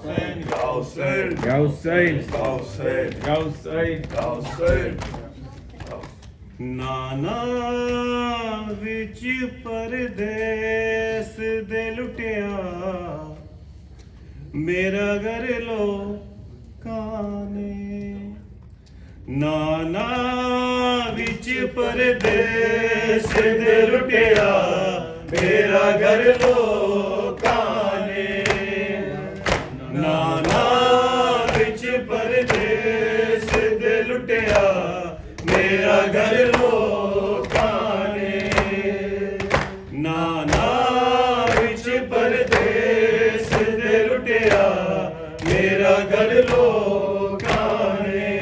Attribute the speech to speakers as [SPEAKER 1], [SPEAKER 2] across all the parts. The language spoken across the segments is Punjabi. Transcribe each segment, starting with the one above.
[SPEAKER 1] Gaussen,
[SPEAKER 2] Gaussen,
[SPEAKER 1] Gaussen,
[SPEAKER 2] Gaussen,
[SPEAKER 1] Gaussen,
[SPEAKER 2] Gaussen.
[SPEAKER 1] ਨਾਨਾ ਵਿੱਚ ਪਰਦੇਸ ਦੇ ਲੁਟਿਆ ਮੇਰਾ ਘਰ ਲੋਕਾਂ ਨੇ ਨਾਨਾ ਵਿੱਚ ਪਰਦੇਸ ਦੇ ਲੁਟਿਆ ਮੇਰਾ ਘਰ ਲੋਕਾਂ ਨੇ ਨਾਨਾ ਵਿੱਚ ਪਰਦੇਸ ਦੇ ਲੁਟਿਆ ਮੇਰਾ ਘਰ ਲੋਕਾਂ ਨੇ ਨਾਨਾ ਵਿੱਚ ਪਰਦੇਸ ਦੇ ਲੁਟਿਆ ਮੇਰਾ ਘਰ ਲੋਕਾਂ ਨੇ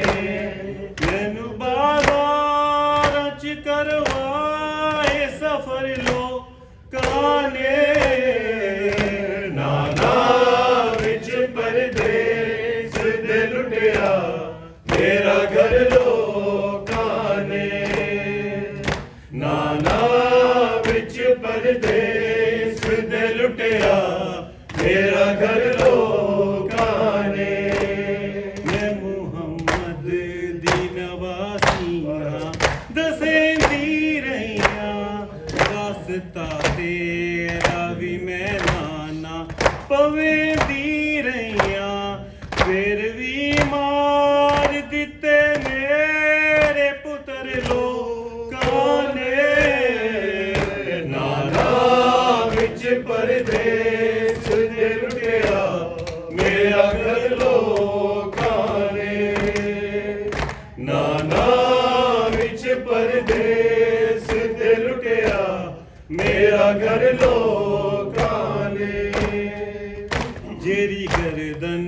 [SPEAKER 1] ਮੈਨੂੰ ਬਾਜ਼ਾਰਾਂ ਚ ਕਰਵਾਏ ਸਫਰ ਲੋਕਾਂ ਨੇ ਨਾਨਾ ਵਿੱਚ ਪਰਦੇਸ ਦੇ ਲੁਟਿਆ ਮੇਰਾ ਘਰ ਲੋਕਾਂ ਨੇ ਨਾਨਾ ਵਿੱਚ ਪਰਦੇਸ ਦੇ ਲੁਟਿਆ ਮੇਰਾ ਘਰ ਲੋਕਾਂ ਨੇ ਮੈਂ ਮੁਹੰਮਦ ਦੀ ਨਵਾਸੀਆਂ ਦਸੇਂਦੀ ਰਹੀਆਂ ਰਸਤਾ ਤੇਰਾ ਵੀ ਮੈਂ ਨਾਨਾ ਪਵੇਂਦੀ ਰਹੀਆਂ ਫਿਰ ਵੀ ਮਾਰ ਦਿੱਤੇ ਮੇਰੇ ਪੁੱਤਰ ਲੋਕਾਂ ਨੇ ਨਾਨਾ ਵਿੱਚ ਪਰਦੇਸ ਦੇ ਲੁਟਿਆ ਮੇਰਾ ਘਰ ਲੋਕਾਂ ਨੇ ਨਾਨਾ ਵਿੱਚ ਪਰਦੇਸ ਦੇ ਲੁਟਿਆ ਮੇਰਾ ਘਰ ਲੋਕਾਂ ਨੇ ਜਿਹੜੀ ਗਰਦਨ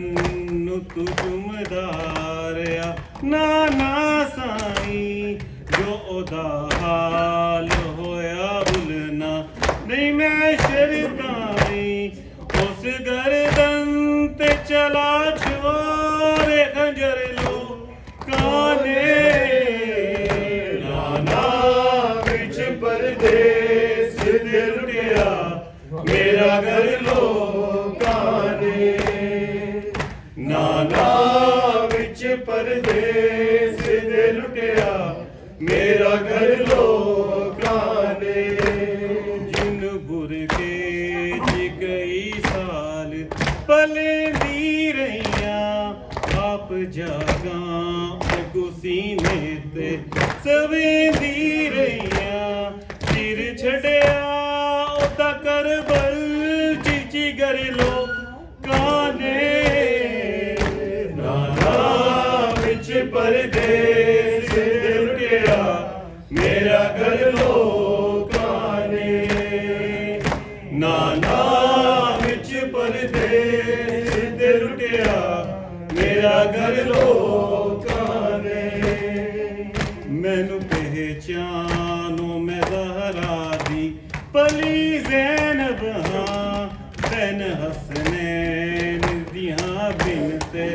[SPEAKER 1] ਨੂੰ ਤੂੰ ਚੁੰਮਦਾਰਿਆ ਨਾਨਾ ਸਾਈਂ ਜੋ ਉਹਦਾ ਹਾਲ ਹੋਇਆ ਭੁੱਲਣਾ ਨਹੀਂ ਮੈਂ ਸ਼ਰਤਾਈ ਉਸ ਗਰਦਨ ਤੇ ਚਲਾ ਛੋਰੇ ਖੰਜਰ ਲੋਕਾਂ ਨੇ ਨਾਨਾ ਵਿੱਚ ਪਰਦੇਸ ਦੇ ਲੁਟਿਆ ਮੇਰਾ ਘਰ ਲੋਕਾਂ ਨੇ ਨਾਨਾ ਵਿੱਚ ਪਰਦੇਸ ਦੇ ਲੁਟਿਆ ਮੇਰਾ ਘਰ ਲੋਕਾਂ ਨੇ ਜਿਨ ਬੁਰਕੇ ਚ ਕਈ ਸਾਲ ਪਲਦੀ ਰਹੀਆਂ ਆਪ ਜਾਗਾਂ ਗੁਸੀਨੇ ਤੇ ਸਵੇਂਦੀ ਰਹੀਆਂ ਸਿਰ ਛੜਿਆ ਉਹਦਾ ਕਰਬਲ ਚੀਚੀ ਗਰ ਲੋਕਾਂ ਨੇ ਨਾਨਾ ਵਿੱਚ ਪਰਦੇਸ ਦੇ ਲੁਟਿਆ ਮੇਰਾ ਘਰ ਲੋਕਾਂ ਨੇ ਨਾਨਾ ਵਿੱਚ ਪਰਦੇਸ ਦੇ ਲੁਟਿਆ ਮੇਰਾ ਘਰ ਲੋਕਾਂ ਨੇ ਮੈਨੂੰ ਪਹਿਚਾਨੋ ਮੈਂ ਜ਼ਹਰਾ ਦੀ ਪਲੀ ਜ਼ੈਨਬ ਹਾਂ ਬਨ ਹਸਨੈਨ ਦੀਆਂ ਬਿਨਤੇ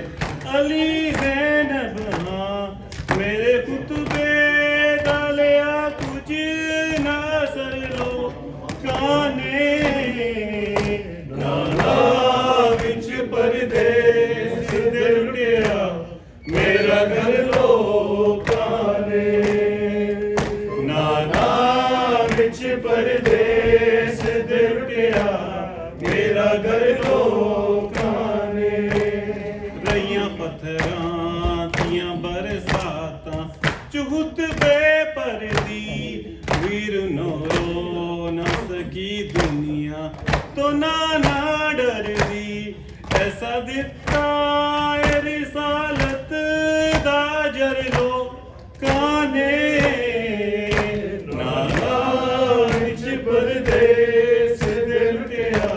[SPEAKER 1] ਅਲੀ ਜ਼ੈਨਬ ਹਾਂ ਮੇਰੇ ਕੁਤਬੇ ਦਾ ਲਿਆ ਕੁਝ ਨਾਸਰ ਲੋਕਾਂ ਨੇ ਨਾਨਾ ਵਿੱਚ ਪਰਦੇਸ ਦੇ ਲੁਟਿਆ ਮੇਰਾ ਘਰ ਲੋਕਾਂ ਨੇ ਨਾਨਾ ਵਿੱਚ ਪਰਦੇਸ ਦੇ ਲੁਟਿਆ ਮੇਰਾ ਘਰ ਲੋਕਾਂ ਨੇ ਰਹੀਆਂ ਪੱਥਰਾਂ ਦੀਆਂ ਬਰਸਾਤਾਂ ਚੁਹਤ ਬੇਪਰਦੀ ਵੀਰ ਨੋ ਨਾ ਸਕੀ ਦੁਨੀਆ ਤੋਂ ਨਾ ਡਰਦੀ ਐਸਾ ਦਿੱਤਾ ਏ ਰਿਸਾਲਤ ਦਾ ਜਰ ਲੋਕਾਂ ਨੇ ਨਾਨਾ ਵਿੱਚ ਪਰਦੇਸ ਦੇ ਲੁਟਿਆ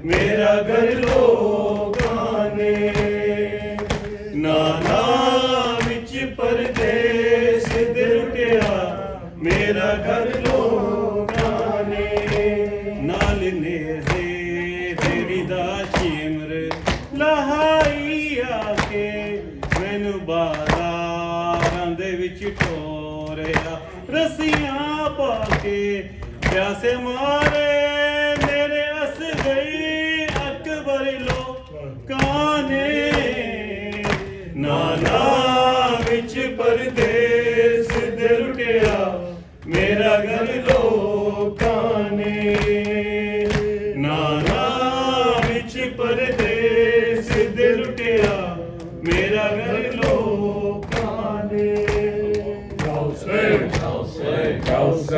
[SPEAKER 1] ਮੇਰਾ ਘਰ ਲੋਕਾਂ ਨੇ ਨਾਨਾ ਵਿੱਚ ਪਰਦੇਸ ਦੇ ਲੁਟਿਆ ਮੇਰਾ ਘਰ ਲੋਕਾਂ ਨੇ ਨਾਲ ਨੇੜੇ ਤੇਰੀ ਦਾ ਚਿਮਰ ਲਹਾਈ ਆ ਕੇ ਮੈਨੂੰ ਬਾਜ਼ਾਰਾਂ ਦੇ ਵਿੱਚ ਟੋਰਿਆ ਰਸੀਆਂ ਪਾ ਕੇ ਪਿਆਸੇ ਮਾਰੇ ਮੇਰੇ ਅਸਗਰ ਅਕਬਰ ਲੋਕਾਂ ਨੇ ਨਾਨਾ ਵਿੱਚ ਪਰਦੇਸ ਦਿਲ ਲੁਟਿਆ ਮੇਰਾ ਘਰ ਲੋਕਾਂ ਨੇ ਨਾਨਾ ਵਿੱਚ ਪਰਦੇਸ ਦਿਲ ਲੁਟਿਆ ਮੇਰਾ ਘਰ ਲੋਕਾਂ ਨੇ
[SPEAKER 2] Gauss, Gauss, Gauss.